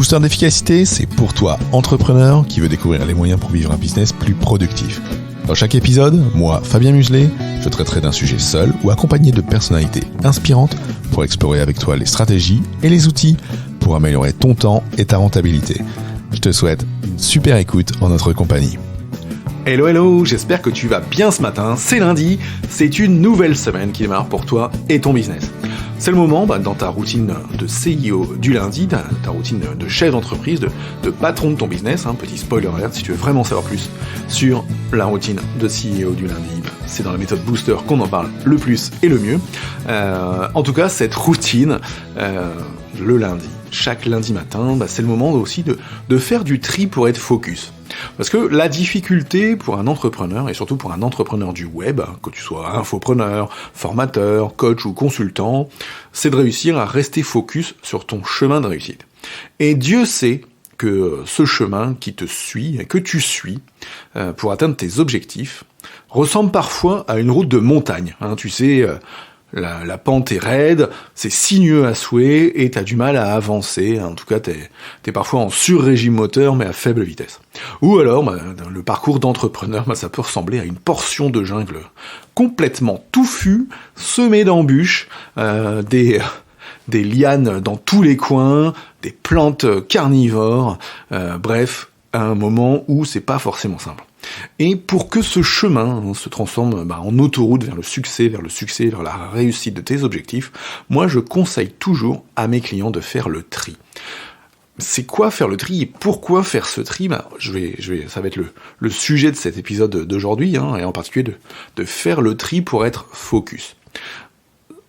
Booster d'efficacité, c'est pour toi, entrepreneur, qui veut découvrir les moyens pour vivre un business plus productif. Dans chaque épisode, moi, Fabien Muselet, je traiterai d'un sujet seul ou accompagné de personnalités inspirantes pour explorer avec toi les stratégies et les outils pour améliorer ton temps et ta rentabilité. Je te souhaite une super écoute en notre compagnie. Hello, j'espère que tu vas bien ce matin, c'est lundi, c'est une nouvelle semaine qui démarre pour toi et ton business. C'est le moment, dans ta routine de CIO du lundi, ta routine de chef d'entreprise, de patron de ton business, petit spoiler alert, si tu veux vraiment savoir plus sur la routine de CEO du lundi, c'est dans la méthode Booster qu'on en parle le plus et le mieux. En tout cas, cette routine, le lundi, chaque lundi matin, c'est le moment aussi de faire du tri pour être focus. Parce que la difficulté pour un entrepreneur, et surtout pour un entrepreneur du web, que tu sois infopreneur, formateur, coach ou consultant, c'est de réussir à rester focus sur ton chemin de réussite. Et Dieu sait que ce chemin qui te suit, et que tu suis, pour atteindre tes objectifs, ressemble parfois à une route de montagne. Tu sais, la pente est raide, c'est sinueux à souhait et t'as du mal à avancer. En tout cas, t'es parfois en sur-régime moteur mais à faible vitesse. Ou alors, le parcours d'entrepreneur, ça peut ressembler à une portion de jungle complètement touffue, semée d'embûches, des lianes dans tous les coins, des plantes carnivores, bref, à un moment où c'est pas forcément simple. Et pour que ce chemin se transforme en autoroute vers le succès, vers la réussite de tes objectifs, moi je conseille toujours à mes clients de faire le tri. C'est quoi faire le tri et pourquoi faire ce tri ? Ça va être le sujet de cet épisode d'aujourd'hui, et en particulier de faire le tri pour être focus.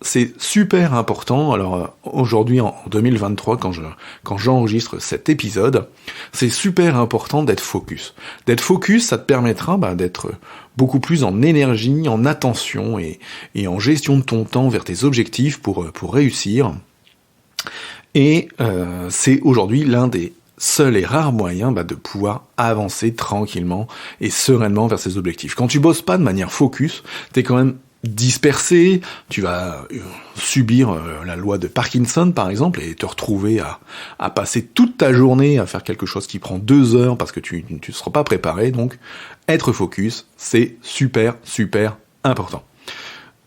C'est super important. Alors aujourd'hui en 2023, quand j'enregistre cet épisode, c'est super important d'être focus. D'être focus, ça te permettra d'être beaucoup plus en énergie, en attention et en gestion de ton temps vers tes objectifs pour réussir. Et c'est aujourd'hui l'un des seuls et rares moyens de pouvoir avancer tranquillement et sereinement vers ses objectifs. Quand tu bosses pas de manière focus, t'es quand même dispersé, tu vas subir la loi de Parkinson par exemple et te retrouver à passer toute ta journée à faire quelque chose qui prend 2 heures parce que tu ne seras pas préparé. Donc être focus, c'est super important.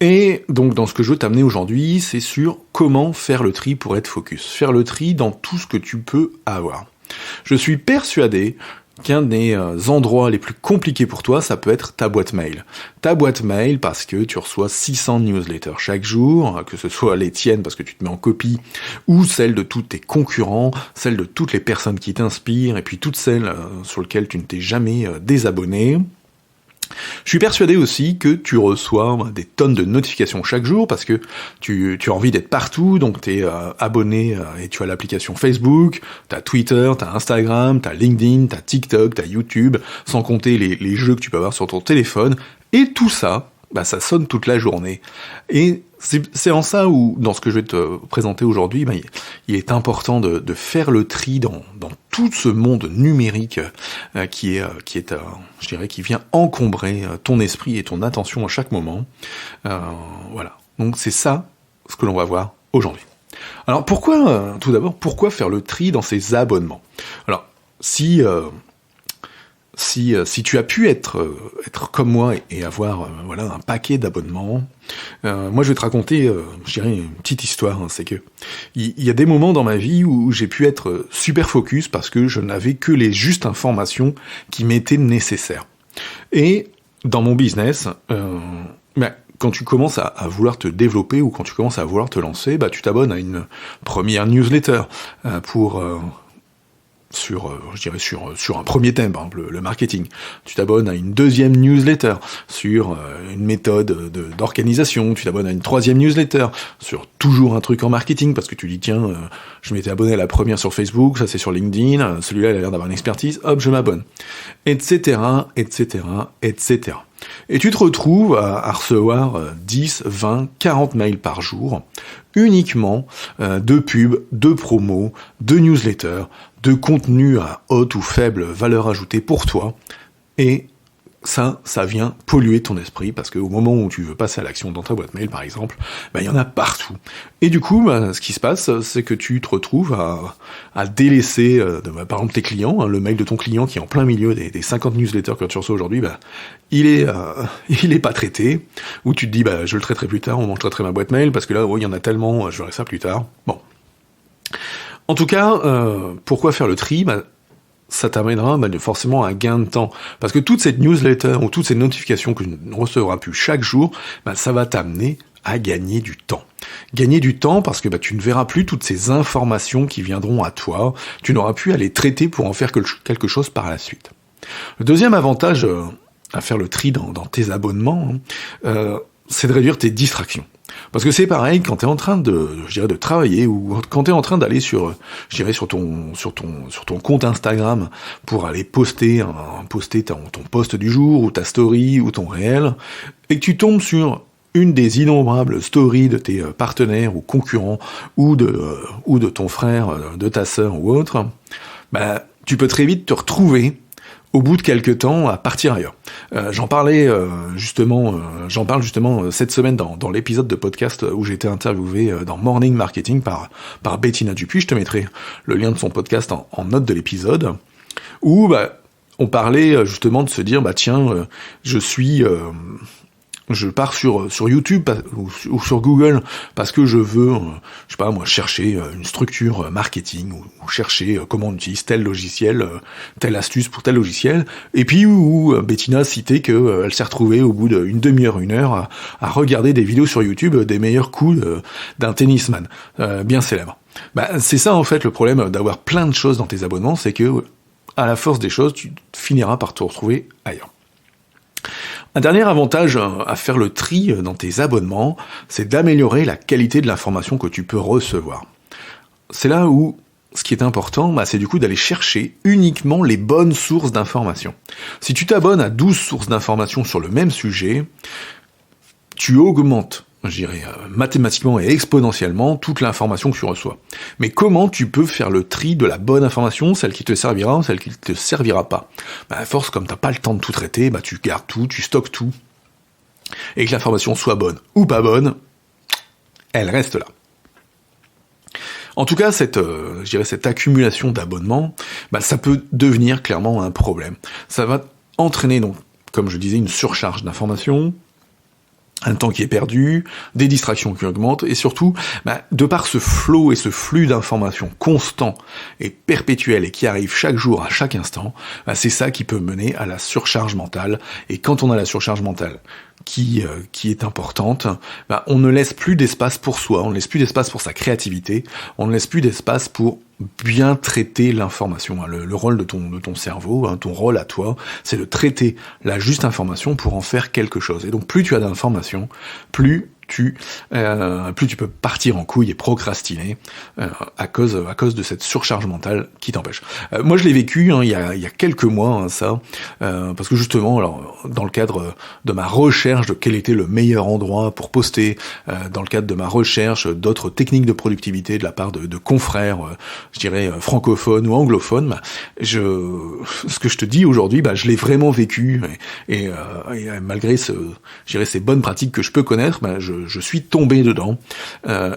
Et donc dans ce que je veux t'amener aujourd'hui, c'est sur comment faire le tri pour être focus. Faire le tri dans tout ce que tu peux avoir. Je suis persuadé qu'un des endroits les plus compliqués pour toi, ça peut être ta boîte mail. Ta boîte mail parce que tu reçois 600 newsletters chaque jour, que ce soit les tiennes parce que tu te mets en copie, ou celles de tous tes concurrents, celles de toutes les personnes qui t'inspirent, et puis toutes celles sur lesquelles tu ne t'es jamais désabonné. Je suis persuadé aussi que tu reçois des tonnes de notifications chaque jour parce que tu as envie d'être partout, donc tu es abonné et tu as l'application Facebook, tu as Twitter, tu as Instagram, tu as LinkedIn, tu as TikTok, tu as YouTube, sans compter les jeux que tu peux avoir sur ton téléphone. Et tout ça, ça sonne toute la journée. Et c'est en ça où, dans ce que je vais te présenter aujourd'hui, il est important de faire le tri dans tout ce monde numérique qui vient encombrer ton esprit et ton attention à chaque moment. Voilà. Donc c'est ça ce que l'on va voir aujourd'hui. Alors tout d'abord, pourquoi faire le tri dans ces abonnements ? Alors, si tu as pu être comme moi et avoir un paquet d'abonnements, moi je vais te raconter, une petite histoire. C'est que il y a des moments dans ma vie où j'ai pu être super focus parce que je n'avais que les justes informations qui m'étaient nécessaires. Et dans mon business, quand tu commences à vouloir te développer ou quand tu commences à vouloir te lancer, tu t'abonnes à une première newsletter sur un premier thème, par exemple le marketing. Tu t'abonnes à une deuxième newsletter sur une méthode d'organisation. Tu t'abonnes à une troisième newsletter sur toujours un truc en marketing parce que tu dis tiens, je m'étais abonné à la première sur Facebook, ça c'est sur LinkedIn, celui-là il a l'air d'avoir une expertise, hop je m'abonne, etc. Et tu te retrouves à recevoir 10, 20, 40 mails par jour, uniquement de pubs, de promos, de newsletters, de contenu à haute ou faible valeur ajoutée pour toi. Et ça vient polluer ton esprit, parce qu'au moment où tu veux passer à l'action dans ta boîte mail, par exemple, il y en a partout. Et du coup, ce qui se passe, c'est que tu te retrouves à délaisser, par exemple, tes clients, le mail de ton client qui est en plein milieu des 50 newsletters que tu reçois aujourd'hui, il est pas traité, ou tu te dis, je le traiterai plus tard, je traiterai ma boîte mail, parce que là, il y en a tellement, je verrai ça plus tard. Bon. En tout cas, pourquoi faire le tri? Ça t'amènera forcément un gain de temps. Parce que toute cette newsletter ou toutes ces notifications que tu ne recevras plus chaque jour, ça va t'amener à gagner du temps. Gagner du temps parce que tu ne verras plus toutes ces informations qui viendront à toi, tu n'auras plus à les traiter pour en faire quelque chose par la suite. Le deuxième avantage à faire le tri dans tes abonnements, c'est de réduire tes distractions. Parce que c'est pareil quand tu es en train de travailler ou quand tu es en train d'aller sur ton compte Instagram pour aller poster ton post du jour ou ta story ou ton réel et que tu tombes sur une des innombrables stories de tes partenaires ou concurrents ou de ton frère, de ta sœur ou autre, tu peux très vite te retrouver au bout de quelques temps à partir ailleurs. J'en parle justement cette semaine dans l'épisode de podcast où j'ai été interviewé dans Morning Marketing par Bettina Dupuis. Je te mettrai le lien de son podcast en note de l'épisode, où on parlait justement de se dire je pars sur YouTube ou sur Google parce que je veux, chercher une structure marketing ou chercher comment on utilise tel logiciel, telle astuce pour tel logiciel. Et puis où Bettina citait qu'elle s'est retrouvée au bout d'une demi-heure, une heure à regarder des vidéos sur YouTube des meilleurs coups d'un tennisman bien célèbre. C'est ça en fait le problème d'avoir plein de choses dans tes abonnements, c'est que à la force des choses, tu finiras par te retrouver ailleurs. Un dernier avantage à faire le tri dans tes abonnements, c'est d'améliorer la qualité de l'information que tu peux recevoir. C'est là où ce qui est important, c'est du coup d'aller chercher uniquement les bonnes sources d'informations. Si tu t'abonnes à 12 sources d'informations sur le même sujet, tu augmentes, mathématiquement et exponentiellement toute l'information que tu reçois. Mais comment tu peux faire le tri de la bonne information, celle qui te servira, celle qui ne te servira pas? À force, comme t'as pas le temps de tout traiter, tu gardes tout, tu stockes tout. Et que l'information soit bonne ou pas bonne, elle reste là. En tout cas, cette accumulation d'abonnements, ça peut devenir clairement un problème. Ça va entraîner, donc, comme je disais, une surcharge d'informations, un temps qui est perdu, des distractions qui augmentent, et surtout, de par ce flot et ce flux d'informations constant et perpétuel et qui arrive chaque jour, à chaque instant, c'est ça qui peut mener à la surcharge mentale. Et quand on a la surcharge mentale qui est importante, on ne laisse plus d'espace pour soi, on ne laisse plus d'espace pour sa créativité, on ne laisse plus d'espace pour bien traiter l'information. Le rôle de ton cerveau, ton rôle à toi, c'est de traiter la juste information pour en faire quelque chose. Et donc plus tu as d'informations, plus tu peux partir en couille et procrastiner à cause de cette surcharge mentale qui t'empêche. Moi je l'ai vécu il y a quelques mois ça, parce que justement dans le cadre de ma recherche de quel était le meilleur endroit pour poster, dans le cadre de ma recherche d'autres techniques de productivité de la part de confrères, francophones ou anglophones, ce que je te dis aujourd'hui, je l'ai vraiment vécu et malgré ces bonnes pratiques que je peux connaître, je suis tombé dedans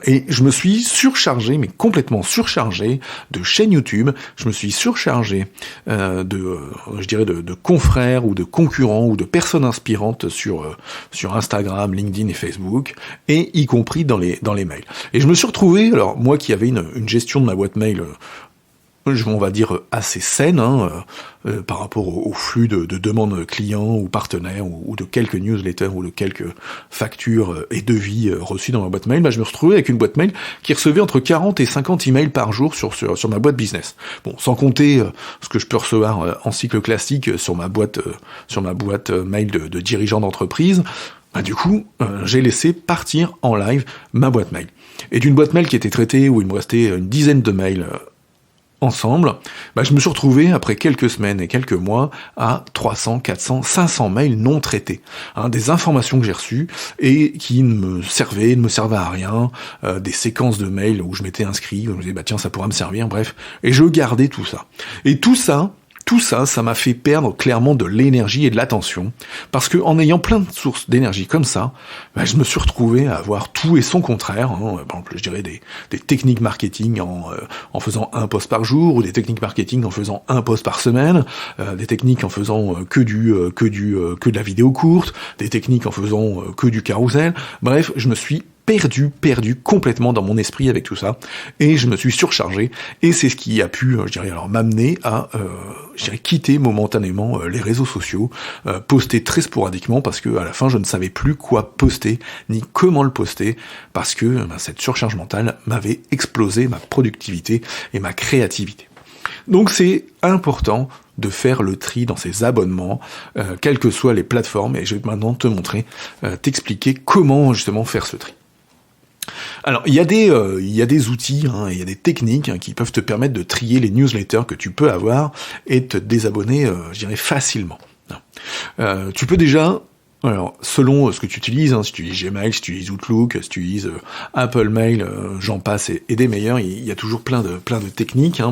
et je me suis surchargé, mais complètement surchargé de chaînes YouTube, je me suis surchargé de confrères ou de concurrents ou de personnes inspirantes sur Instagram, LinkedIn et Facebook, et y compris dans les mails. Et je me suis retrouvé, alors moi qui avais une gestion de ma boîte mail on va dire assez saine par rapport au flux de demandes clients ou partenaires ou de quelques newsletters ou de quelques factures et devis reçus dans ma boîte mail, je me retrouvais avec une boîte mail qui recevait entre 40 et 50 emails par jour sur ma boîte business. Bon, sans compter ce que je peux recevoir en cycle classique sur ma boîte mail de dirigeants d'entreprise. Du coup, j'ai laissé partir en live ma boîte mail. Et d'une boîte mail qui était traitée où il me restait une dizaine de mails ensemble, je me suis retrouvé après quelques semaines et quelques mois à 300, 400, 500 mails non traités. Des informations que j'ai reçues et qui ne me servaient à rien, des séquences de mails où je m'étais inscrit, où je me disais tiens ça pourra me servir, bref. Et je gardais tout ça. Et tout tout ça, ça m'a fait perdre clairement de l'énergie et de l'attention, parce que en ayant plein de sources d'énergie comme ça, je me suis retrouvé à avoir tout et son contraire. Par exemple, je dirais des techniques marketing en faisant un post par jour, ou des techniques marketing en faisant un post par semaine, des techniques en faisant que de la vidéo courte, des techniques en faisant que du carrousel. Bref, je me suis perdu complètement dans mon esprit avec tout ça, et je me suis surchargé, et c'est ce qui a pu, m'amener à, quitter momentanément les réseaux sociaux, poster très sporadiquement, parce que à la fin, je ne savais plus quoi poster, ni comment le poster, parce que cette surcharge mentale m'avait explosé ma productivité et ma créativité. Donc c'est important de faire le tri dans ses abonnements, quelles que soient les plateformes, et je vais maintenant te montrer, t'expliquer comment justement faire ce tri. Alors, il y a des outils, il y a des techniques qui peuvent te permettre de trier les newsletters que tu peux avoir et te désabonner, facilement. Tu peux déjà, alors selon ce que tu utilises, si tu utilises Gmail, si tu utilises Outlook, si tu utilises Apple Mail, j'en passe et des meilleurs, il y a toujours plein de techniques.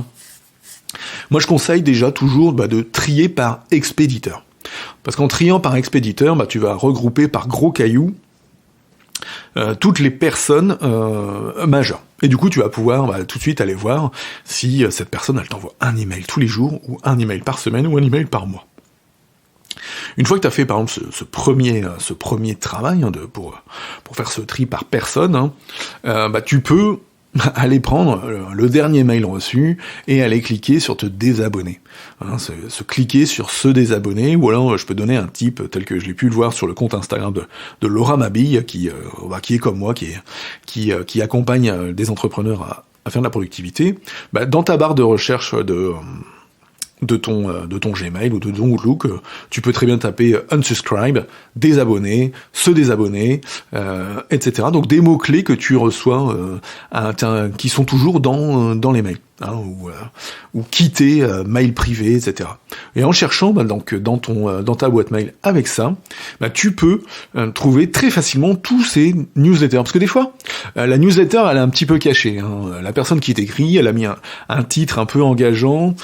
Moi, je conseille déjà toujours de trier par expéditeur. Parce qu'en triant par expéditeur, tu vas regrouper par gros cailloux toutes les personnes majeures. Et du coup, tu vas pouvoir tout de suite aller voir si cette personne, elle t'envoie un email tous les jours, ou un email par semaine, ou un email par mois. Une fois que tu as fait, par exemple, ce premier travail pour faire ce tri par personne, tu peux aller prendre le dernier mail reçu et aller cliquer sur te désabonner. Se cliquer sur se désabonner, ou alors je peux donner un tip tel que je l'ai pu le voir sur le compte Instagram de Laura Mabille, qui est comme moi, qui accompagne des entrepreneurs à faire de la productivité. Dans ta barre de recherche de ton Gmail ou de ton Outlook, tu peux très bien taper unsubscribe, désabonner, se désabonner, etc. Donc des mots-clés que tu reçois qui sont toujours dans les mails. Ou quitter mail privé, etc. Et en cherchant donc dans ta boîte mail avec ça, tu peux trouver très facilement tous ces newsletters. Parce que des fois, la newsletter, elle est un petit peu cachée. La personne qui t'écrit, elle a mis un titre un peu engageant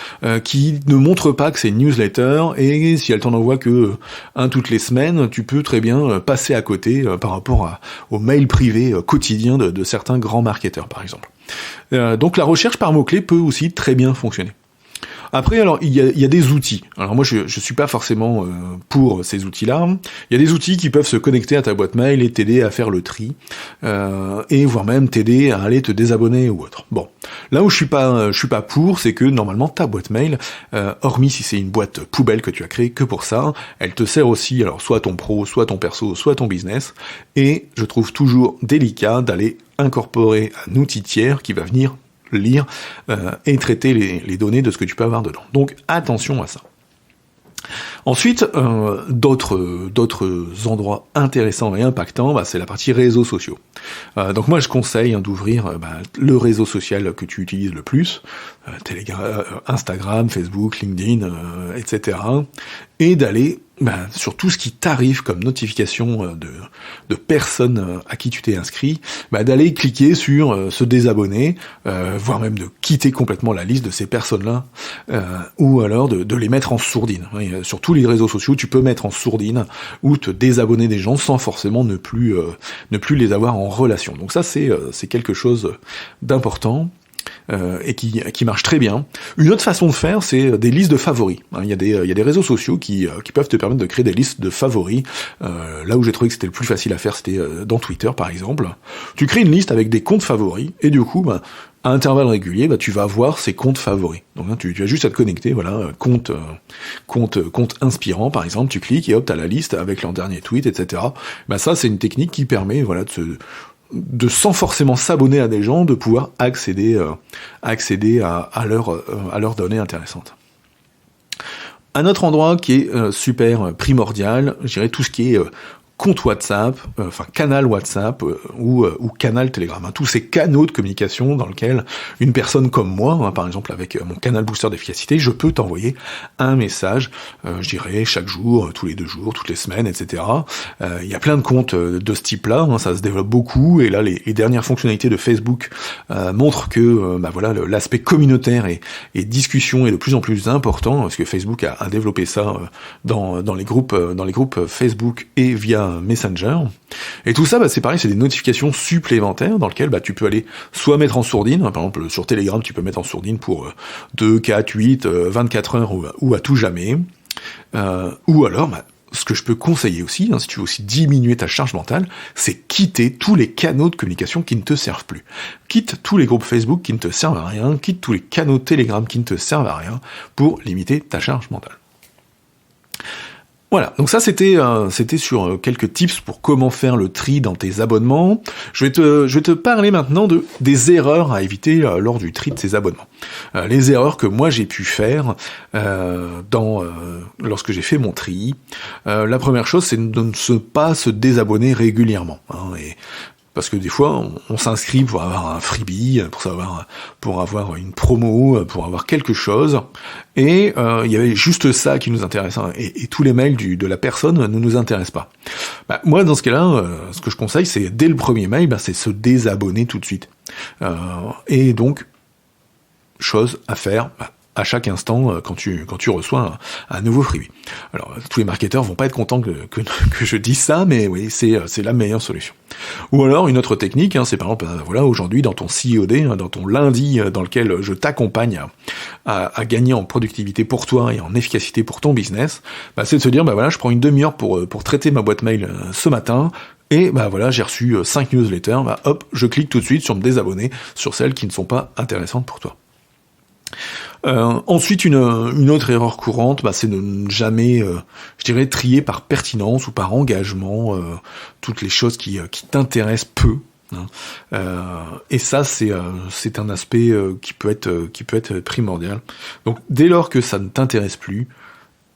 qui ne montre pas que c'est une newsletter, et si elle t'en envoie que un toutes les semaines, tu peux très bien passer à côté par rapport au mail privé quotidien de certains grands marketeurs, par exemple. Donc la recherche par mots-clés peut aussi très bien fonctionner. Après, alors, il y a des outils. Alors moi, je suis pas forcément pour ces outils-là. Il y a des outils qui peuvent se connecter à ta boîte mail et t'aider à faire le tri, et voire même t'aider à aller te désabonner ou autre. Bon, là où je suis pas pour, c'est que normalement ta boîte mail, hormis si c'est une boîte poubelle que tu as créée que pour ça, elle te sert aussi, alors soit ton pro, soit ton perso, soit ton business. Et je trouve toujours délicat d'aller incorporer un outil tiers qui va venir lire et traiter les données de ce que tu peux avoir dedans. Donc attention à ça. Ensuite, d'autres endroits intéressants et impactants, c'est la partie réseaux sociaux. Donc moi je conseille d'ouvrir le réseau social que tu utilises le plus, Telegram, Instagram, Facebook, LinkedIn, etc. Et d'aller sur tout ce qui t'arrive comme notification de personnes à qui tu t'es inscrit, d'aller cliquer sur se désabonner, voire même de quitter complètement la liste de ces personnes-là, ou alors de les mettre en sourdine. Sur tous les réseaux sociaux, tu peux mettre en sourdine ou te désabonner des gens sans forcément ne plus les avoir en relation. Donc ça, c'est quelque chose d'important. Et qui marche très bien. Une autre façon de faire, c'est des listes de favoris. Il y a des réseaux sociaux qui peuvent te permettre de créer des listes de favoris. Là où j'ai trouvé que c'était le plus facile à faire, c'était dans Twitter, par exemple. Tu crées une liste avec des comptes favoris, et du coup, à intervalles réguliers, tu vas voir ces comptes favoris. Donc tu as juste à te connecter, compte inspirant, par exemple, tu cliques et hop, t'as la liste avec leur dernier tweet, etc. Ça, c'est une technique qui permet, de sans forcément s'abonner à des gens, de pouvoir accéder à leurs données intéressantes. Un autre endroit qui est super primordial, je dirais tout ce qui est compte WhatsApp, canal WhatsApp ou canal Telegram, tous ces canaux de communication dans lesquels une personne comme moi, par exemple avec mon canal booster d'efficacité, je peux t'envoyer un message, je dirais chaque jour, tous les 2 jours, toutes les semaines, etc. Il y a plein de comptes de ce type-là, ça se développe beaucoup, et là les dernières fonctionnalités de Facebook montrent que l'aspect communautaire et discussion est de plus en plus important, parce que Facebook a développé ça dans les groupes Facebook et via Messenger. Et tout ça, c'est pareil, c'est des notifications supplémentaires dans lesquelles tu peux aller soit mettre en sourdine, par exemple sur Telegram, tu peux mettre en sourdine pour 2, 4, 8, 24 heures ou à tout jamais. Ou alors, ce que je peux conseiller aussi, si tu veux aussi diminuer ta charge mentale, c'est quitter tous les canaux de communication qui ne te servent plus. Quitte tous les groupes Facebook qui ne te servent à rien, quitte tous les canaux Telegram qui ne te servent à rien pour limiter ta charge mentale. Voilà, donc ça c'était sur quelques tips pour comment faire le tri dans tes abonnements. Je vais te parler maintenant des erreurs à éviter lors du tri de tes abonnements. Les erreurs que moi j'ai pu faire lorsque j'ai fait mon tri. La première chose, c'est de ne pas se désabonner régulièrement. Parce que des fois, on s'inscrit pour avoir un freebie, pour avoir une promo, pour avoir quelque chose, et il y avait juste ça qui nous intéresse, et tous les mails de la personne ne nous intéressent pas. Moi, dans ce cas-là, ce que je conseille, c'est dès le premier mail, c'est se désabonner tout de suite. Et donc, chose à faire à chaque instant quand tu reçois un nouveau freebie. Alors, tous les marketeurs vont pas être contents que je dise ça, mais oui, c'est la meilleure solution. Ou alors, une autre technique, c'est par exemple, aujourd'hui, dans ton COD, dans ton lundi, dans lequel je t'accompagne à gagner en productivité pour toi et en efficacité pour ton business, c'est de se dire, je prends une demi-heure pour traiter ma boîte mail ce matin, et j'ai reçu 5 newsletters, hop, je clique tout de suite sur me désabonner sur celles qui ne sont pas intéressantes pour toi. Ensuite, une autre erreur courante, c'est de ne jamais, trier par pertinence ou par engagement toutes les choses qui t'intéressent peu. Et ça, c'est un aspect qui peut être primordial. Donc, dès lors que ça ne t'intéresse plus,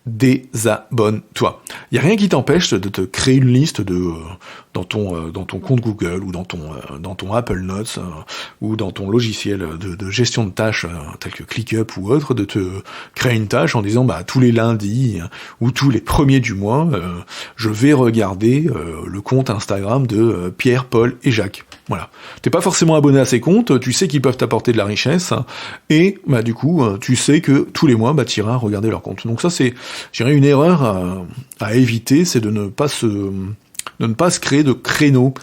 désabonne-toi. Il n'y a rien qui t'empêche de te créer une liste dans ton compte Google ou dans ton Apple Notes ou dans ton logiciel de gestion de tâches tel que ClickUp ou autre, de te créer une tâche en disant tous les lundis ou tous les premiers du mois, je vais regarder le compte Instagram de Pierre, Paul et Jacques. Voilà. T'es pas forcément abonné à ces comptes, tu sais qu'ils peuvent t'apporter de la richesse, et du coup, tu sais que tous les mois, tu iras regarder leur compte. Donc ça, c'est, une erreur à éviter, c'est de ne pas se créer de créneaux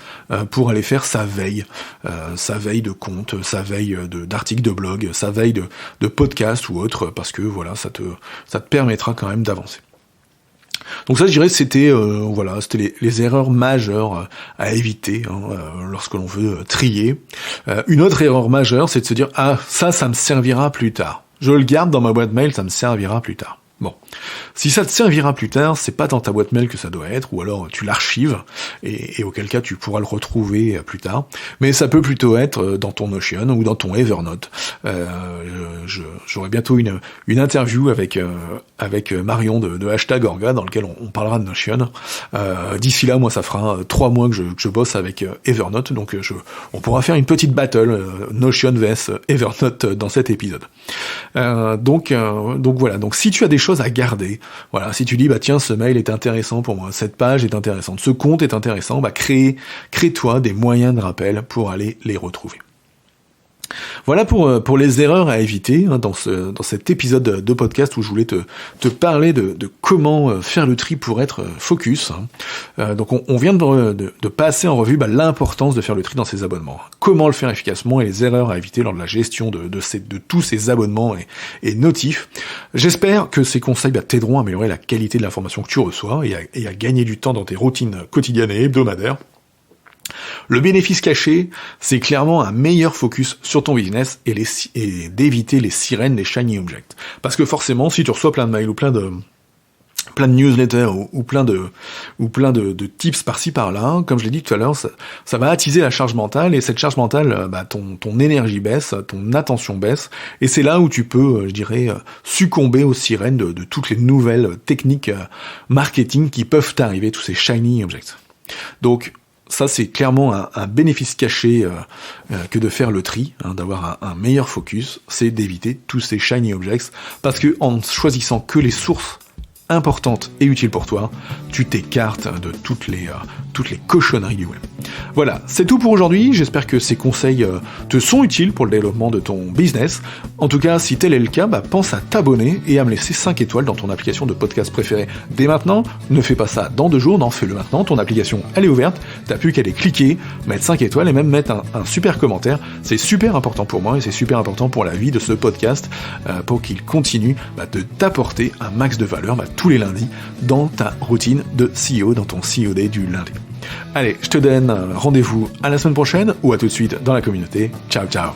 pour aller faire sa veille de compte, sa veille d'articles de blog, sa veille de podcast ou autre, parce que ça te permettra quand même d'avancer. Donc ça, je dirais, c'était les erreurs majeures à éviter lorsque l'on veut trier. Une autre erreur majeure, c'est de se dire ça me servira plus tard. Je le garde dans ma boîte mail, ça me servira plus tard. Bon, si ça te servira plus tard, c'est pas dans ta boîte mail que ça doit être, ou alors tu l'archives, et auquel cas tu pourras le retrouver plus tard, mais ça peut plutôt être dans ton Notion ou dans ton Evernote. J'aurai bientôt une interview avec Marion de Hashtag Orga, dans lequel on parlera de Notion. D'ici là, moi, ça fera 3 mois que je bosse avec Evernote, donc on pourra faire une petite battle Notion vs Evernote dans cet épisode. Donc voilà, donc si tu as des choses à garder, si tu dis tiens, ce mail est intéressant pour moi, cette page est intéressante, ce compte est intéressant, crée-toi des moyens de rappel pour aller les retrouver. Voilà pour les erreurs à éviter dans cet épisode de podcast où je voulais te parler de comment faire le tri pour être focus. Donc on vient de passer en revue l'importance de faire le tri dans ses abonnements. Comment le faire efficacement et les erreurs à éviter lors de la gestion de tous ces abonnements et notifs. J'espère que ces conseils t'aideront à améliorer la qualité de l'information que tu reçois et à gagner du temps dans tes routines quotidiennes et hebdomadaires. Le bénéfice caché, c'est clairement un meilleur focus sur ton business et d'éviter les sirènes des shiny objects. Parce que forcément, si tu reçois plein de mails ou plein de newsletters ou plein de tips par-ci par-là, comme je l'ai dit tout à l'heure, ça va attiser la charge mentale, et cette charge mentale, ton énergie baisse, ton attention baisse, et c'est là où tu peux, succomber aux sirènes de toutes les nouvelles techniques marketing qui peuvent t'arriver, tous ces shiny objects. Donc, ça, c'est clairement un bénéfice caché que de faire le tri, d'avoir un meilleur focus, c'est d'éviter tous ces shiny objects, parce que en choisissant que les sources importante et utile pour toi, tu t'écartes de toutes les cochonneries du web. Voilà, c'est tout pour aujourd'hui, j'espère que ces conseils te sont utiles pour le développement de ton business. En tout cas, si tel est le cas, pense à t'abonner et à me laisser 5 étoiles dans ton application de podcast préférée dès maintenant. Ne fais pas ça dans 2 jours, non, fais-le maintenant, ton application elle est ouverte, t'as plus qu'à aller cliquer, mettre 5 étoiles et même mettre un super commentaire. C'est super important pour moi et c'est super important pour la vie de ce podcast, pour qu'il continue de t'apporter un max de valeur tous les lundis dans ta routine de CEO, dans ton CEO Day du lundi. Allez, je te donne rendez-vous à la semaine prochaine ou à tout de suite dans la communauté. Ciao, ciao.